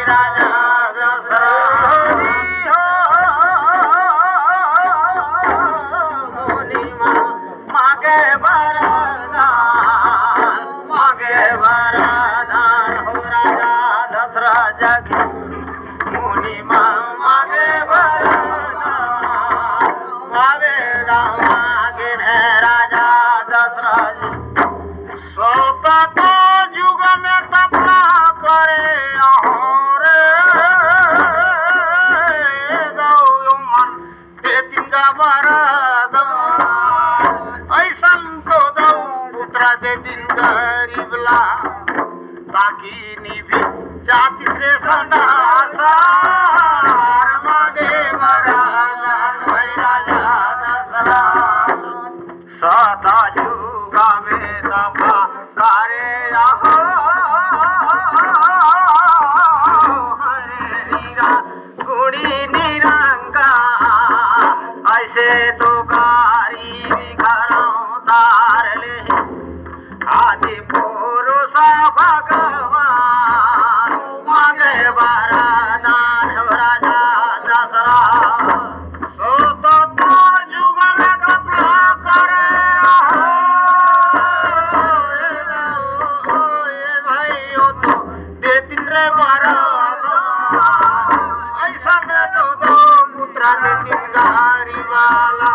राजा दशरथ मुनि मागे वरदान हो राजा दशरथ जग मुनि मागे वरदान मागे राजा दशरथ सतत युग में तपना करे रे मन दे दिंगा वरदान ऐसन तो दौ पुत्र दे दिन गरीबला ताकि निभि जाति से संसार मागे वरदान भई राजा दशरथ सता युग में तपा करे गुड़ी निरंगा ऐसे तो गरीबी घरों तार ले आदि पुरुष भगवान मागे वरदान हो राजा दशरथ सतत युग में तपना करे भाइयों तो देती रे वरदान ऐसा न तो दो पुत्र देती गारी वाला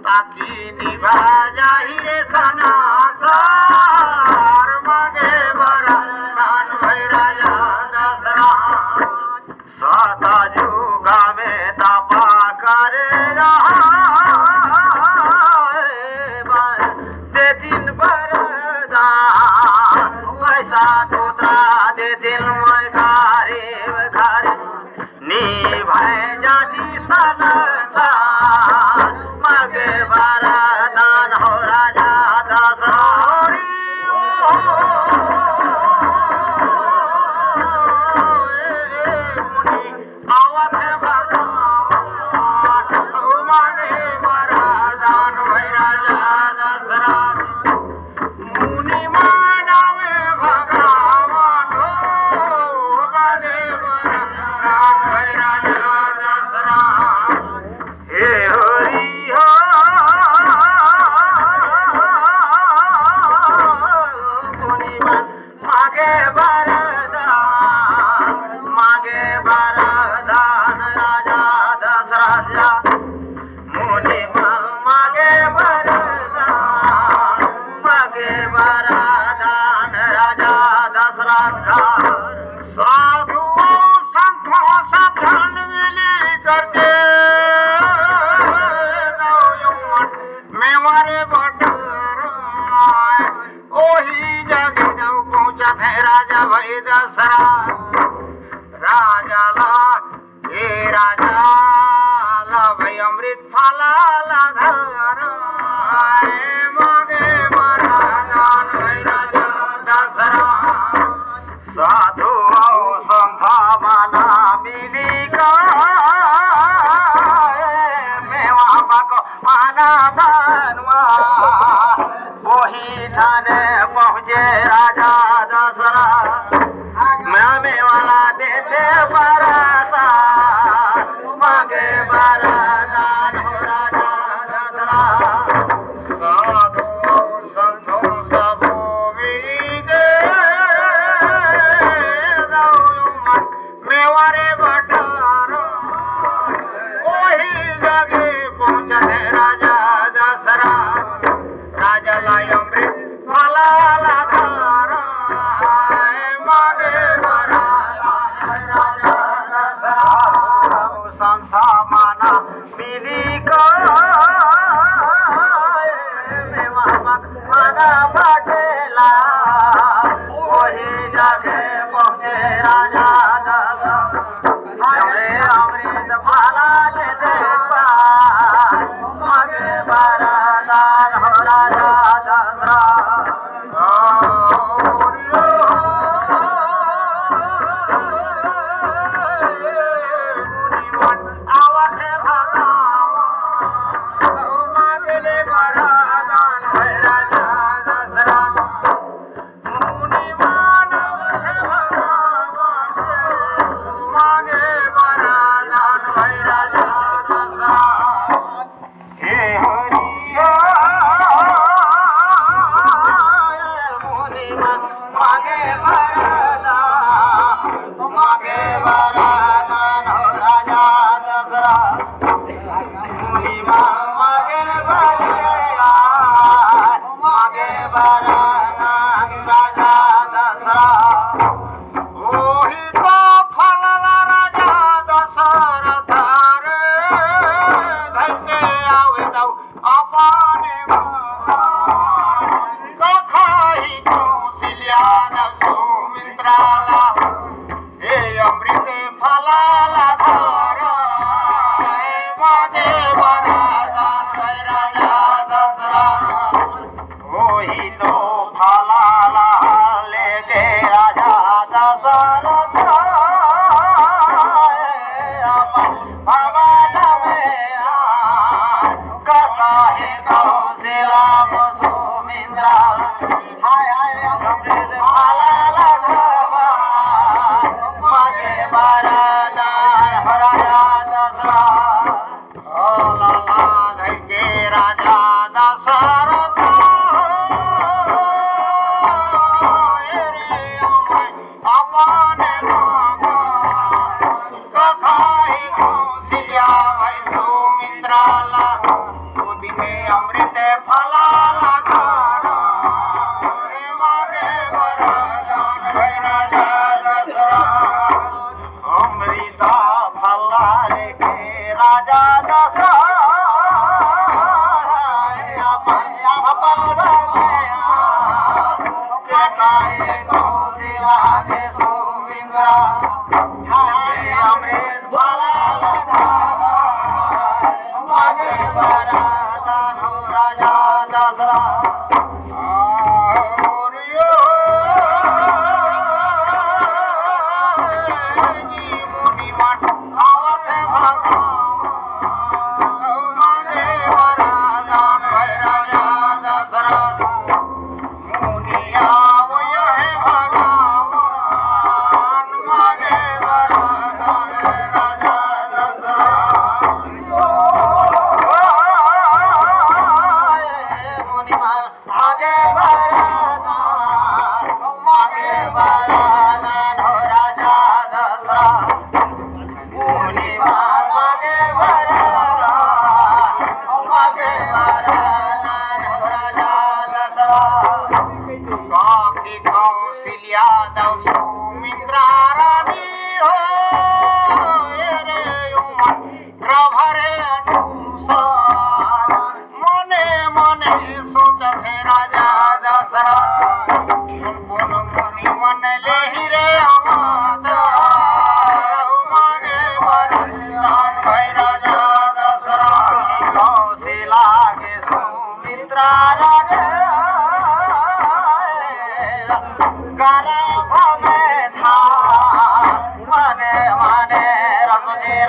ताकि निभा जाइए सनासार मागे वरदान भई राजा दशरथ सता युग में तपा करे दे दिन वरदान ऐसा पुत्र दे दिन घरे घरे निभाए जाति संसार मागे वरदान हो राजा दशरथ आवत भगवान मागे वरदान भई राजा दशरथ मुनि मानवे भगवान मागे वरदान भई राजा दशरथ हे हरि हो मुनि मागे वरदान राजा दशरथ मुनि मागे वरदान राजा दशरथ साधु संतों सब धन मिली करके मेवारे बटर ओही जगह जब पहुंचा थे राजा भई दशरथ राजा ला हे राजा ला भई अमृत फला ला धर मागे वरदान भई राजा दशरथ साधु संत मना मिली मेवा बको माना बनवा वही ठाने पहुंचे राजा दशरथ मैं वाला देते बरसा मागे वरदान हो राजा दशरथ साधु संतों सब मिले मेवारे बटर वही जगह पहुंचे राजा दशरथ राजा लाई अमृत फला धार मागे वरदान राजा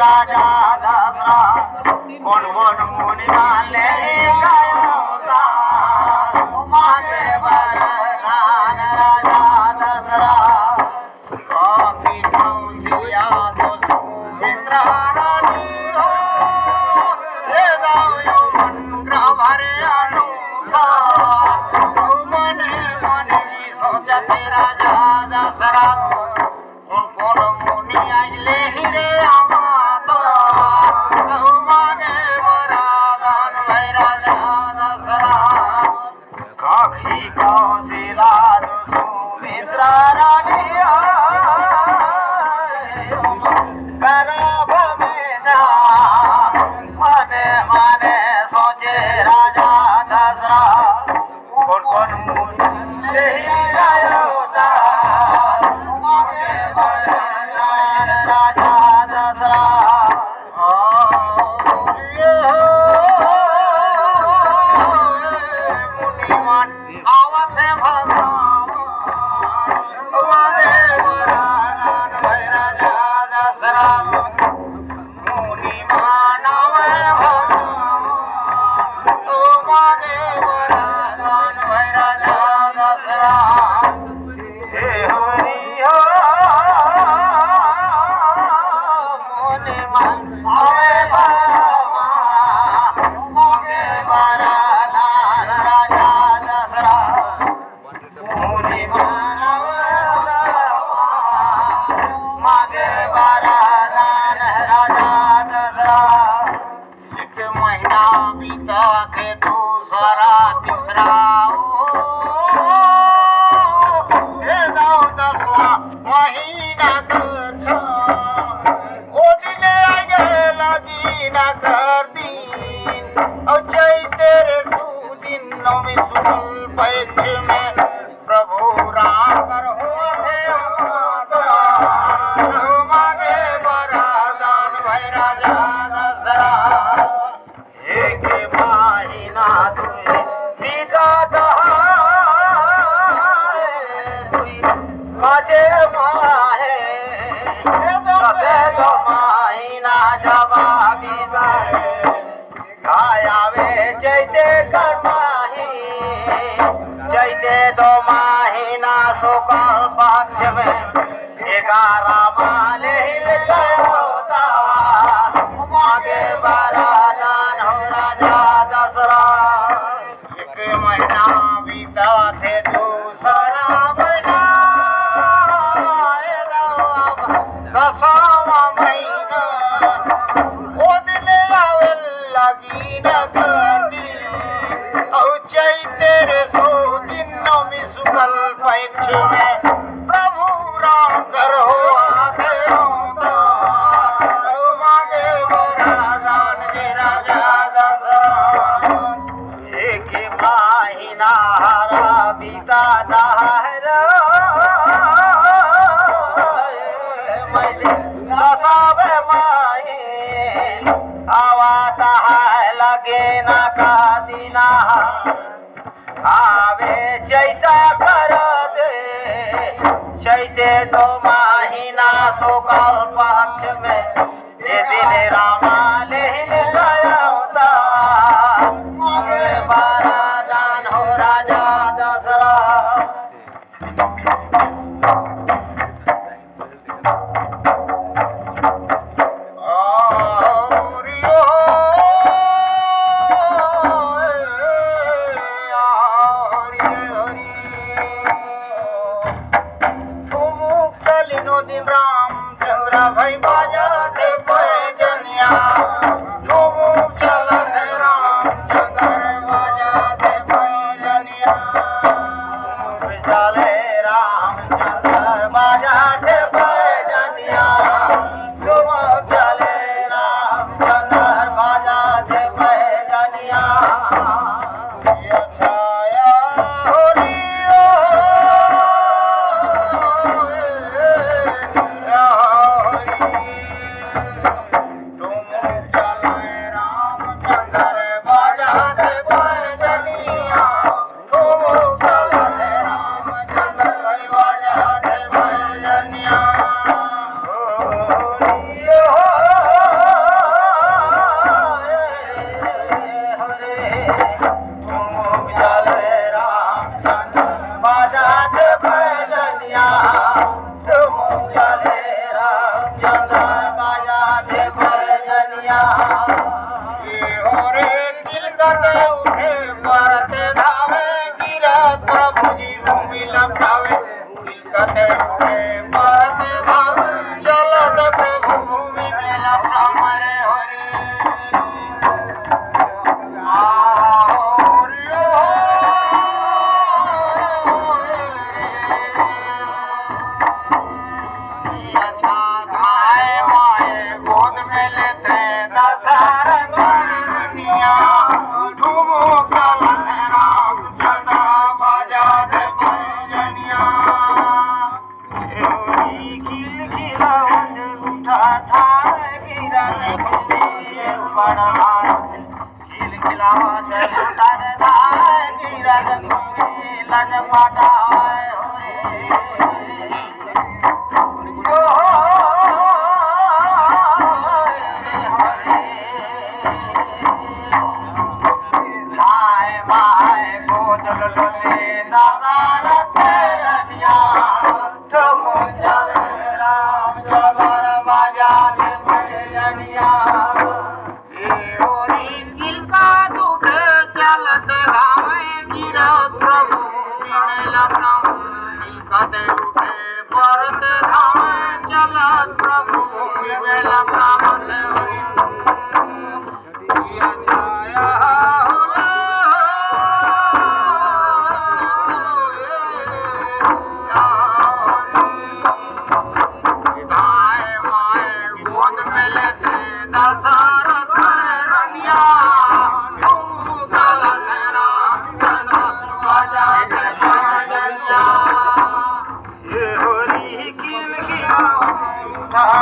राजा रामाले गयोता मागे बरादान हो राजा दशरथ। एक महीना बीता थे दूसरा महीना, 10वां महीना वो दिन आवे लगी न गर्दी और चैत्र सो दिनों में शुक्ल पक्ष में प्रभु राम कर हो आते होता मांगे वरदान जे राजा दशरथ। एक महीना हरा बीता दहर दसावे माही आवाता है लगे ना का दीना आवे चैता कर दे चैते तो महीना शुक्ल पक्ष में ये दिन रामा लेन गयोता मांगे वरदान हो राजा दशरथ। दिन रामचंद्र भाई बाजाते पैजनिया चलत रामचंद्र बाजाते पैजनिया चले रामचंद्र बाजाते पैजनिया चले रामचंद्र बाजाते पैजनिया।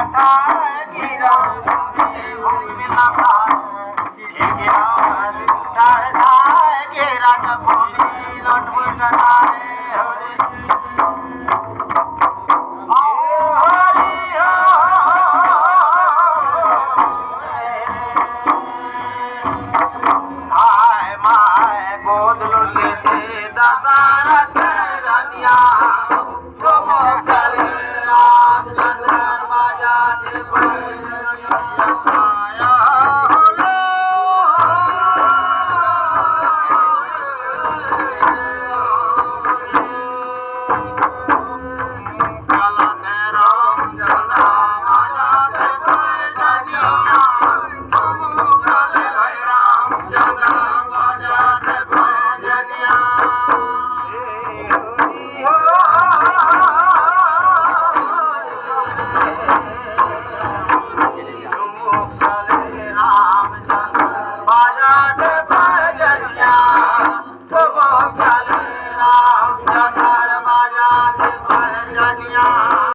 था